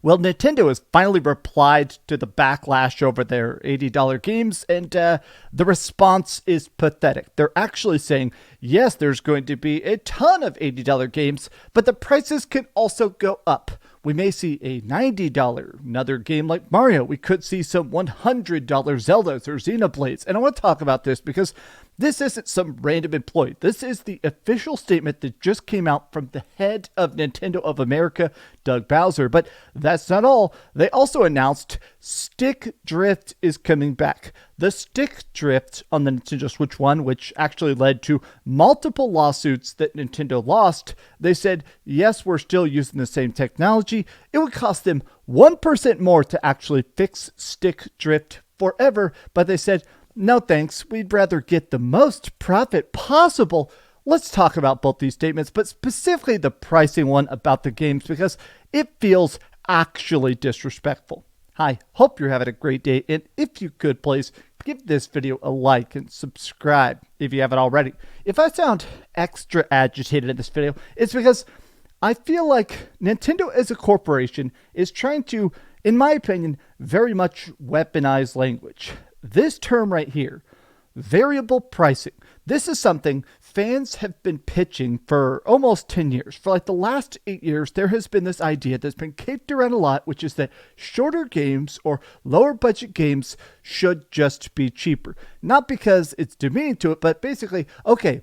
Well, Nintendo has finally replied to the backlash over their $80 games, and the response is pathetic. They're actually saying, yes, there's going to be a ton of $80 games, but the prices can also go up. We may see a $90 another game like Mario. We could see some $100 Zeldas or Xenoblades. And I want to talk about this because this isn't some random employee. This is the official statement that just came out from the head of Nintendo of America, Doug Bowser. But that's not all. They also announced stick drift is coming back. The stick drift on the Nintendo Switch 1, which actually led to multiple lawsuits that Nintendo lost, they said, yes, we're still using the same technology. It would cost them 1% more to actually fix stick drift forever, but they said, no thanks, we'd rather get the most profit possible. Let's talk about both these statements, but specifically the pricing one about the games because it feels actually disrespectful. Hi, hope you're having a great day, and if you could, please give this video a like and subscribe if you haven't already. If I sound extra agitated in this video, it's because I feel like Nintendo as a corporation is trying to, in my opinion, very much weaponize language. This term right here, variable pricing, this is something fans have been pitching for almost 10 years. For like the last 8 years, there has been this idea that's been kicked around a lot, which is that shorter games or lower budget games should just be cheaper. Not because it's demeaning to it, but basically, okay,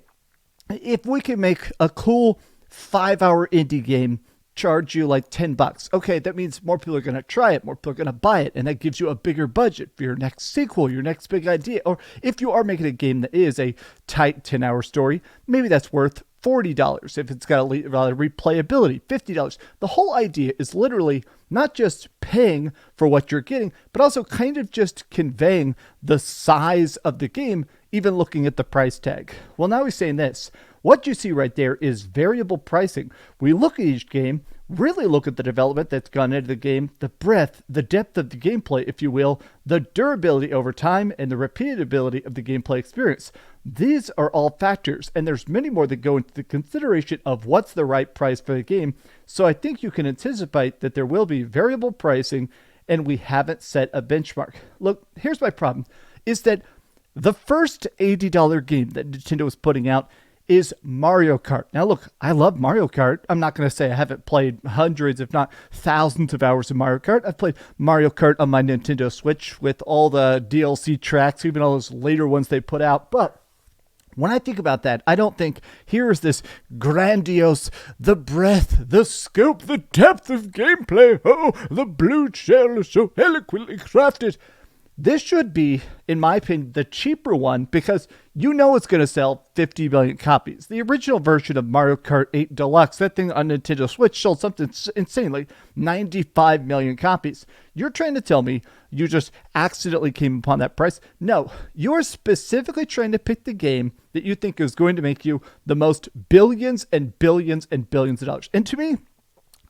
if we can make a cool 5-hour indie game charge you like $10. Okay, that means more people are going to try it, more people are going to buy it, and that gives you a bigger budget for your next sequel, your next big idea. Or if you are making a game that is a tight 10-hour story, maybe that's worth $40 if it's got a lot of replayability, $50. The whole idea is literally not just paying for what you're getting, but also kind of just conveying the size of the game, even looking at the price tag. Well, now he's saying this. What you see right there is variable pricing. We look at each game, really look at the development that's gone into the game, the breadth, the depth of the gameplay, if you will, the durability over time, and the repeatability of the gameplay experience. These are all factors, and there's many more that go into the consideration of what's the right price for the game. So I think you can anticipate that there will be variable pricing, and we haven't set a benchmark. Look, here's my problem, is that the first $80 game that Nintendo was putting out is Mario Kart. Now look, I love Mario Kart. I'm not going to say I haven't played hundreds, if not thousands of hours of Mario Kart. I've played Mario Kart on my Nintendo Switch with all the DLC tracks, even all those later ones they put out. But when I think about that, I don't think here's this grandiose, the breadth, the scope, the depth of gameplay. Oh, the blue shell is so eloquently crafted. This should be, in my opinion, the cheaper one because you know it's going to sell 50 million copies. The original version of Mario Kart 8 Deluxe, that thing on Nintendo Switch sold something insane, like 95 million copies. You're trying to tell me you just accidentally came upon that price? No, you're specifically trying to pick the game that you think is going to make you the most billions and billions and billions of dollars. And to me,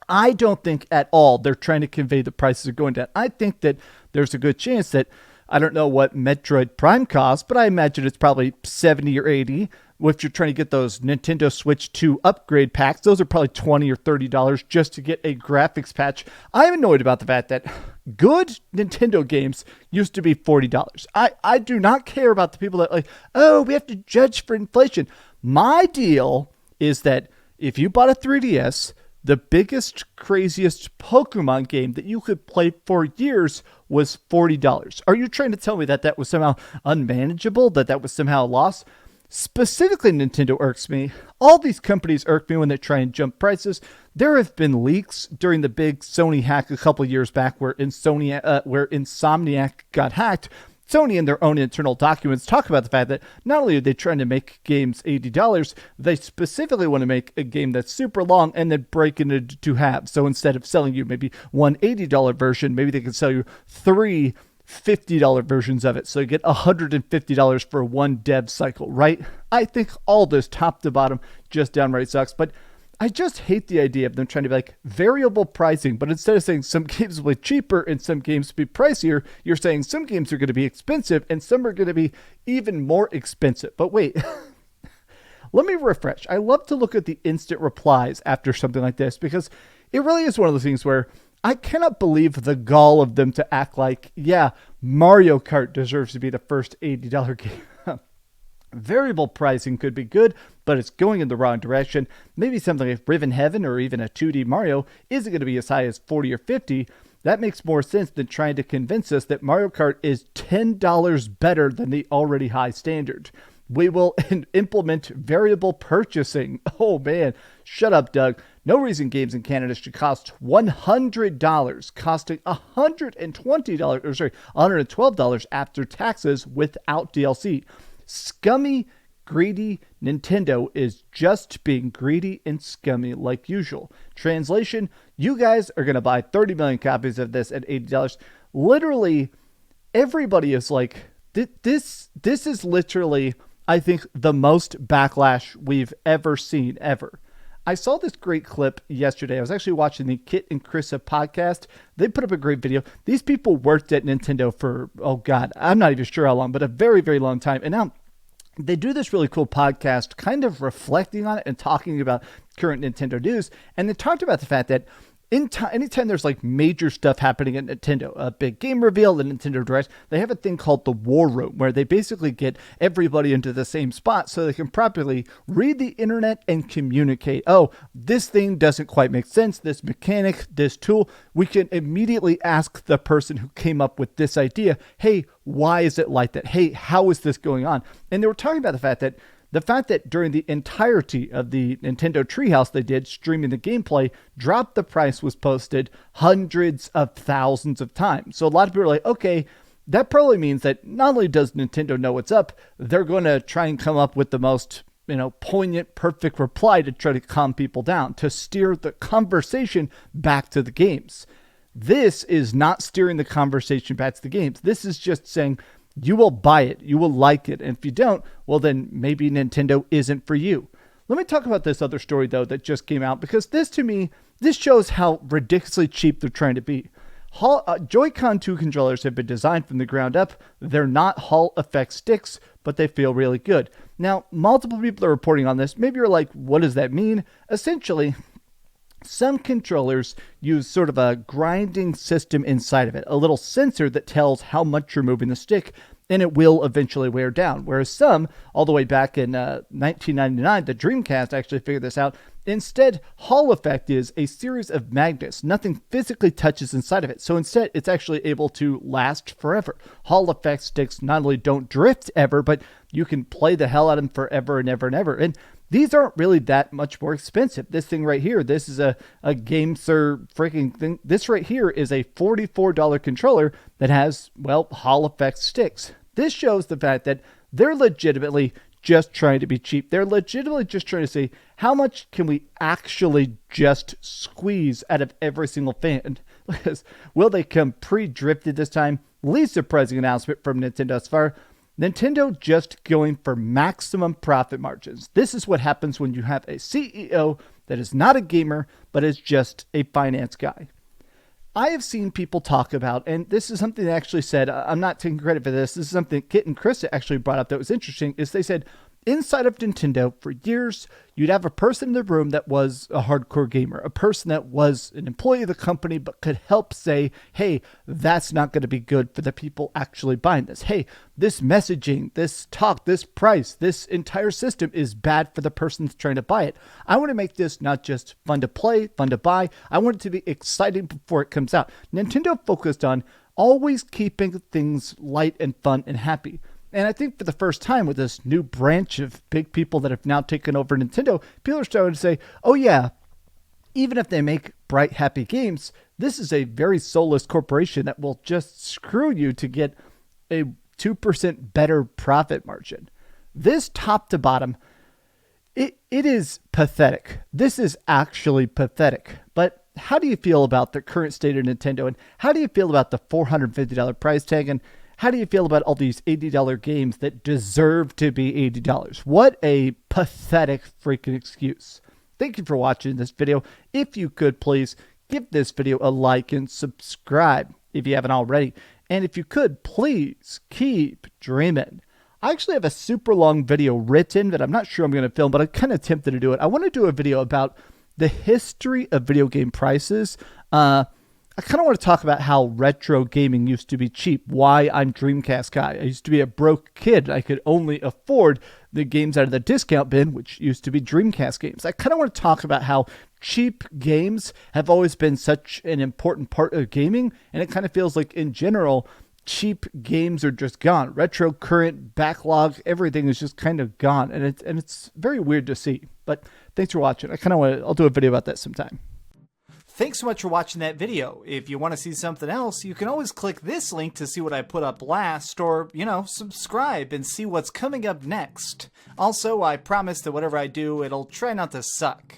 I don't think at all they're trying to convey the prices are going down. I think that there's a good chance that, I don't know what Metroid Prime costs, but I imagine it's probably 70 or 80. If you're trying to get those Nintendo Switch 2 upgrade packs, those are probably $20 or $30 just to get a graphics patch. I'm annoyed about the fact that good Nintendo games used to be $40. I do not care about the people that like, oh, we have to judge for inflation. My deal is that if you bought a 3DS, the biggest, craziest Pokemon game that you could play for years was $40. Are you trying to tell me that that was somehow unmanageable, that that was somehow a loss? Specifically, Nintendo irks me. All these companies irk me when they try and jump prices. There have been leaks during the big Sony hack a couple years back where Insomniac got hacked. Sony in their own internal documents talk about the fact that not only are they trying to make games $80, they specifically want to make a game that's super long and then break it into two halves. So instead of selling you maybe one $80 version, maybe they can sell you three $50 versions of it. So you get $150 for one dev cycle, right? I think all this top to bottom just downright sucks, but I just hate the idea of them trying to be like variable pricing, but instead of saying some games will be cheaper and some games will be pricier, you're saying some games are going to be expensive and some are going to be even more expensive. But wait, let me refresh. I love to look at the instant replies after something like this because it really is one of those things where I cannot believe the gall of them to act like, yeah, Mario Kart deserves to be the first $80 game. Variable pricing could be good, but it's going in the wrong direction. Maybe something like Riven Heaven or even a 2D Mario isn't going to be as high as 40 or 50. That makes more sense than trying to convince us that Mario Kart is $10 better than the already high standard. We will implement variable purchasing. Oh man, shut up, Doug. No reason games in Canada should cost $100, costing $112 after taxes without DLC. Scummy, greedy Nintendo is just being greedy and scummy like usual. Translation, you guys are going to buy 30 million copies of this at $80. Literally, everybody is like, this is literally, I think, the most backlash we've ever seen, ever. I saw this great clip yesterday. I was actually watching the Kit and Krissa podcast. They put up a great video. These people worked at Nintendo for, oh God, I'm not even sure how long, but a very, very long time. And now they do this really cool podcast kind of reflecting on it and talking about current Nintendo news. And they talked about the fact that anytime there's like major stuff happening at Nintendo, a big game reveal, the Nintendo Direct, they have a thing called the War Room where they basically get everybody into the same spot so they can properly read the internet and communicate. Oh, this thing doesn't quite make sense. This mechanic, this tool, we can immediately ask the person who came up with this idea, hey, why is it like that? Hey, how is this going on? And they were talking about the fact that during the entirety of the Nintendo Treehouse they did, streaming the gameplay, Drop the Price was posted hundreds of thousands of times. So a lot of people are like, okay, that probably means that not only does Nintendo know what's up, they're going to try and come up with the most, poignant, perfect reply to try to calm people down, to steer the conversation back to the games. This is not steering the conversation back to the games. This is just saying, you will buy it. You will like it. And if you don't, well, then maybe Nintendo isn't for you. Let me talk about this other story, though, that just came out, because this, to me, this shows how ridiculously cheap they're trying to be. Joy-Con 2 controllers have been designed from the ground up. They're not Hall effect sticks, but they feel really good. Now, multiple people are reporting on this. Maybe you're like, what does that mean? Essentially, some controllers use sort of a grinding system inside of it, a little sensor that tells how much you're moving the stick, and it will eventually wear down. Whereas some, all the way back in 1999, the Dreamcast actually figured this out. Instead, Hall effect is a series of magnets. Nothing physically touches inside of it. So instead, it's actually able to last forever. Hall effect sticks not only don't drift ever, but you can play the hell out of them forever and ever and ever. And these aren't really that much more expensive. This thing right here, this is a GameSir freaking thing. This right here is a $44 controller that has, well, Hall effect sticks. This shows the fact that they're legitimately just trying to be cheap. They're legitimately just trying to say, how much can we actually just squeeze out of every single fan? Will they come pre-drifted this time? Least surprising announcement from Nintendo thus far. Nintendo just going for maximum profit margins. This is what happens when you have a CEO that is not a gamer, but is just a finance guy. I have seen people talk about, and this is something they actually said, I'm not taking credit for this, this is something Kit and Krista actually brought up that was interesting, is they said, inside of Nintendo, for years, you'd have a person in the room that was a hardcore gamer, a person that was an employee of the company, but could help say, hey, that's not going to be good for the people actually buying this. Hey, this messaging, this talk, this price, this entire system is bad for the person that's trying to buy it. I want to make this not just fun to play, fun to buy. I want it to be exciting before it comes out. Nintendo focused on always keeping things light and fun and happy. And I think for the first time with this new branch of big people that have now taken over Nintendo, people are starting to say, oh yeah, even if they make bright, happy games, this is a very soulless corporation that will just screw you to get a 2% better profit margin. This top to bottom, it is pathetic. This is actually pathetic. But how do you feel about the current state of Nintendo? And how do you feel about the $450 price tag? And how do you feel about all these $80 games that deserve to be $80? What a pathetic freaking excuse. Thank you for watching this video. If you could, please give this video a like and subscribe if you haven't already. And if you could, please keep dreaming. I actually have a super long video written that I'm not sure I'm going to film, but I'm kind of tempted to do it. I want to do a video about the history of video game prices. I kind of want to talk about how retro gaming used to be cheap, why I'm DreamcastGuy. I used to be a broke kid. I could only afford the games out of the discount bin, which used to be Dreamcast games. I kind of want to talk about how cheap games have always been such an important part of gaming, and it kind of feels like, in general, cheap games are just gone. Retro, current, backlog, everything is just kind of gone, and it's very weird to see. But thanks for watching. I'll do a video about that sometime. Thanks so much for watching that video. If you want to see something else, you can always click this link to see what I put up last, or, subscribe and see what's coming up next. Also, I promise that whatever I do, it'll try not to suck.